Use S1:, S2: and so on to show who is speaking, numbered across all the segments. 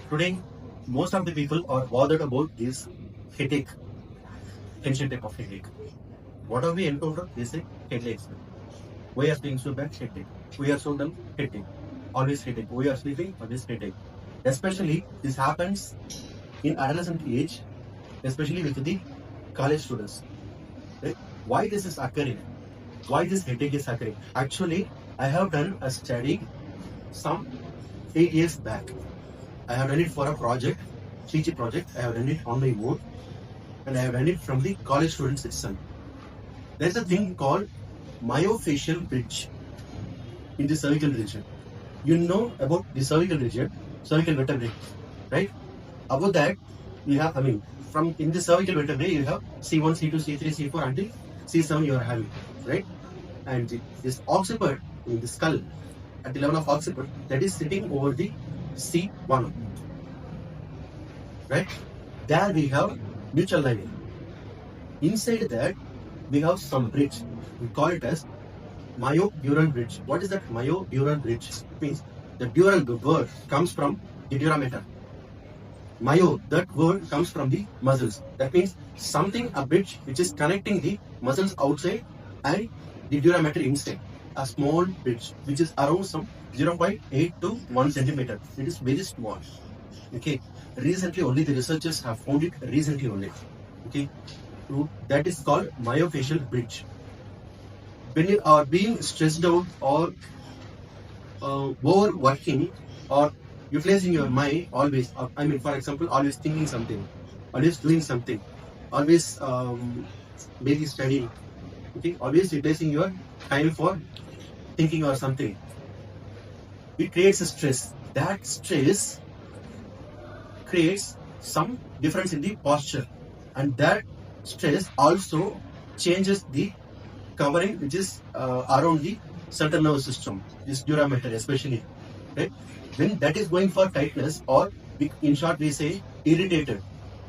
S1: Today, most of the people are bothered about this headache, tension type of headache. What have we encountered? They say headaches. Why are being so bad? Headache. We are so dumb? Headache. Always headache. We are sleeping? Always headache. Especially this happens in adolescent age, especially with the college students. Right? Why this is occurring? Why this headache is occurring? Actually, I have done a study some 8 years back. I have done it for a project, CG project. I have done it on my own, and I have done it from the college student section. There is a thing called myofascial bridge in the cervical region. You know about the cervical region, cervical vertebrae, right? Above that, you have, from in the cervical vertebrae, you have C1, C2, C3, C4 until C7 you are having, right? And this occiput in the skull, at the level of occiput, that is sitting over the C1, right? There we have mutual lining. Inside that, we have some bridge. We call it as myodural bridge. What is that myodural bridge? It means the dural word comes from the dura mater. Myo, that word comes from the muscles. That means something, a bridge which is connecting the muscles outside and the dura mater inside. A small bridge which is around some 0.8 to 1 centimeter. It is very small. Okay. Recently only the researchers have found it recently only. Okay. So that is called myofascial bridge. When you are being stressed out or overworking or utilizing your mind always, for example, always thinking something, always doing something, always maybe studying, okay, always utilizing your time for thinking or something, it creates a stress. That stress creates some difference in the posture, and that stress also changes the covering which is around the central nervous system, this dura mater especially, right? When that is going for tightness, or in short we say irritated,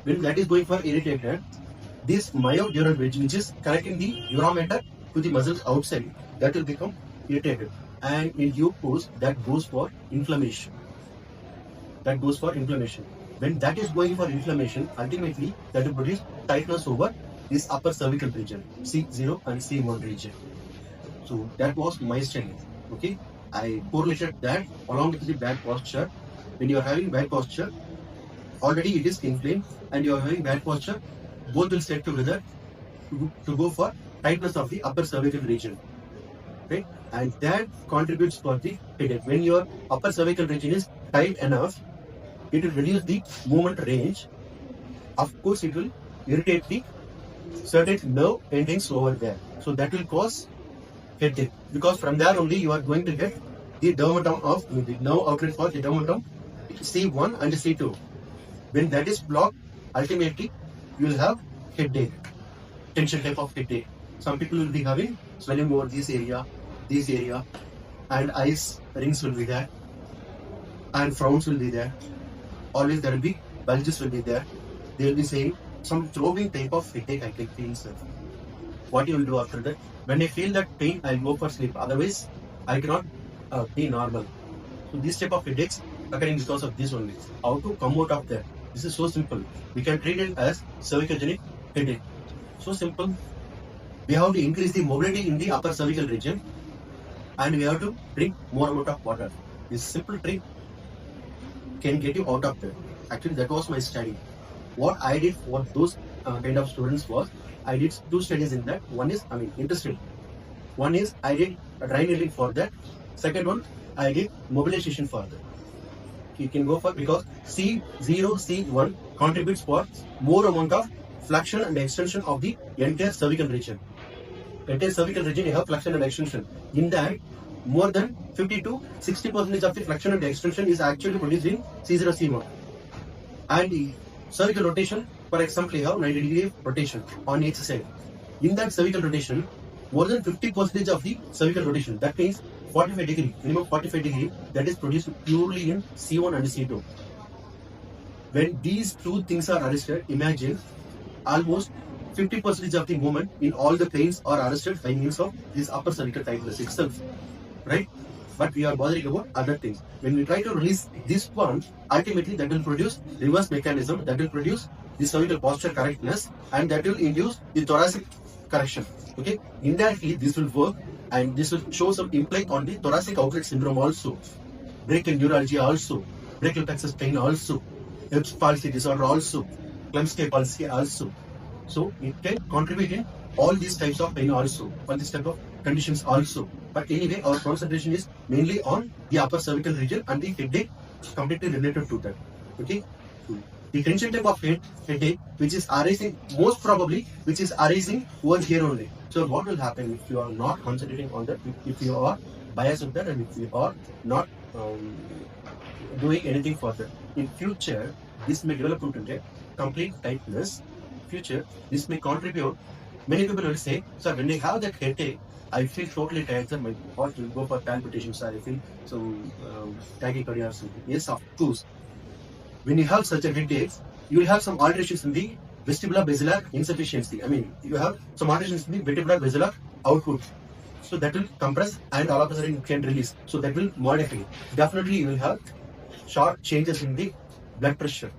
S1: when that is going for irritated, this myodural bridge which is connecting the dura mater to the muscles outside, that will become irritated, and in due course that goes for inflammation. That goes for inflammation. When that is going for inflammation, ultimately that will produce tightness over this upper cervical region, C0 and C1 region. So that was my study. Okay, I correlated that along with the bad posture. When you are having bad posture, already it is inflamed, and you are having bad posture, both will stay together to go for tightness of the upper cervical region. Right? And that contributes for the headache. When your upper cervical region is tight enough, it will reduce the movement range. Of course, it will irritate the certain nerve endings over there. So that will cause headache, because from there only you are going to get the dermatom of the nerve outlet for the dermatom C1 and C2. When that is blocked, ultimately you will have headache, tension type of headache. Some people will be having swelling over this area, and eyes rings will be there, and frowns will be there. Always there will be bulges will be there. They will be saying some throbbing type of headache I can feel, sir. What you will do after that? When I feel that pain, I'll go for sleep. Otherwise, I cannot be normal. So this type of headaches occurring because of this only. How to come out of that? This is so simple. We can treat it as cervicogenic headache. So simple. We have to increase the mobility in the upper cervical region, and we have to drink more amount of water. This simple trick can get you out of there. Actually, that was my study. What I did for those kind of students was, I did 2 studies in that. One is, interesting. One is I did a dry needling for that. Second one, I did mobilization for that. You can go for, because C0, C1 contributes for more amount of flexion and extension of the entire cervical region. Entire cervical region you have flexion and extension. In that, more than 50 to 60% of the flexion and extension is actually produced in C0, C1. And the cervical rotation, for example, you have 90 degree rotation on each side. In that cervical rotation, more than 50% of the cervical rotation, that means 45 degree, minimum 45 degree, that is produced purely in C1 and C2. When these 2 things are arrested, imagine almost 50% of the movement in all the planes are arrested by means of this upper cervical tightness itself, right? but we are bothering about other things. When we try to release this one, ultimately that will produce reverse mechanism, that will produce the cervical posture correctness, and that will induce the thoracic correction. Okay, indirectly this will work, and this will show some impact on the thoracic outlet syndrome also, brachial neuralgia also, brachial plexus pain also, Erb's palsy disorder also, Klemske palsy also. So it can contribute in all these types of pain also, all these type of conditions also. But anyway, our concentration is mainly on the upper cervical region and the headache completely related to that. Okay. The tension type of headache, which is arising most probably, which is arising over here only. So what will happen if you are not concentrating on that? If you are biased with that, and if you are not doing anything for that, in future this may develop into complete tightness. Future this may contribute. Many people will say, sir, when they have that headache, I feel totally tired, sir. My heart will go for palpitations, sir. I feel some tachycardia or something. Yes, of course. When you have such a headache, you will have some alterations in the vestibular basilar insufficiency. I mean, you have some alterations in the vestibular basilar output. So that will compress and all of a sudden you can release. So that will modify. Definitely you will have short changes in the blood pressure.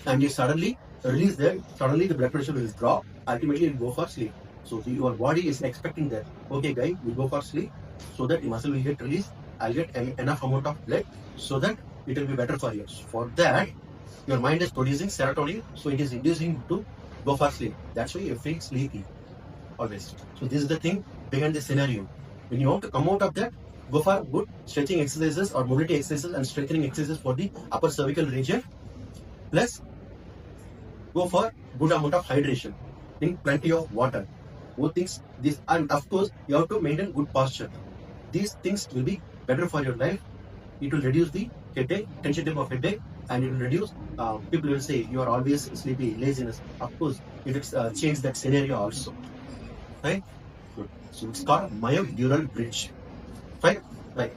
S1: And you suddenly release that, suddenly the blood pressure will drop. Ultimately you will go for sleep. So your body is expecting that, okay guy, we go for sleep so that the muscle will get released. I'll get enough amount of blood so that it will be better for you. For that, your mind is producing serotonin, so it is inducing to go for sleep. That's why you feel sleepy always. So this is the thing behind the scenario. When you want to come out of that, go for good stretching exercises or mobility exercises and strengthening exercises for the upper cervical region. Plus, go for good amount of hydration. Drink plenty of water. Both things, this, and of course, you have to maintain good posture. These things will be better for your life. It will reduce the headache, tension type of headache, and it will reduce. People will say you are always sleepy, laziness. Of course, it will change that scenario also. Right? Good. So it's called myodural bridge. Right? Right.